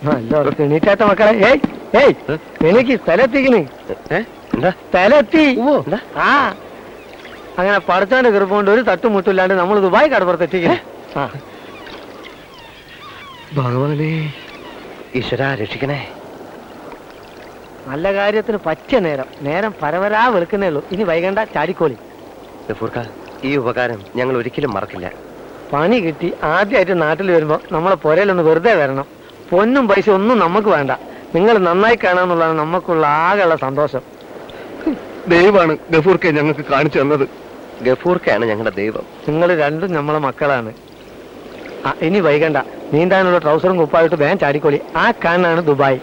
എണീറ്റാത്ത മക്കളെ എനിക്ക് സ്ഥലത്തിക്കണ് സ്ഥലത്തി ആ അങ്ങനെ പഠിച്ചവന്റെ കൃപ ഒരു തട്ടുമുട്ടില്ലാണ്ട് നമ്മൾ ദുബായ് കടപ്പുറത്തെത്തിക്കണേ. ആ ഭഗവാനെ ഈശ്വര രക്ഷിക്കണേ. നല്ല കാര്യത്തിന് പറ്റിയ നേരം പരവരാ വെളുക്കുന്നേ ഉള്ളൂ. ഇനി വൈകണ്ട ചാടിക്കോളി. ഈ ഉപകാരം ഞങ്ങൾ ഒരിക്കലും മറക്കില്ല. പണി കിട്ടി ആദ്യമായിട്ട് നാട്ടിൽ വരുമ്പോ നമ്മളെ പുരയിലൊന്ന് വെറുതെ വരണം. പൊന്നും പൈസ ഒന്നും നമുക്ക് വേണ്ട. നിങ്ങൾ നന്നായി കാണാന്നുള്ളതാണ് നമുക്കുള്ള ആകെയുള്ള സന്തോഷം. ദൈവമാണ് ഗഫൂർക്കെ ഞങ്ങൾക്ക് കാണിച്ചു തന്നത്. ഗഫൂർക്കയാണ് ഞങ്ങളുടെ ദൈവം. നിങ്ങൾ രണ്ടും നമ്മളെ മക്കളാണ്. ഇനി വൈകണ്ട. നീന്താനുള്ള ട്രൗസറും കുപ്പായിട്ട് വേഗം ചാടിക്കോളി. ആ കാണാണ് ദുബായ്.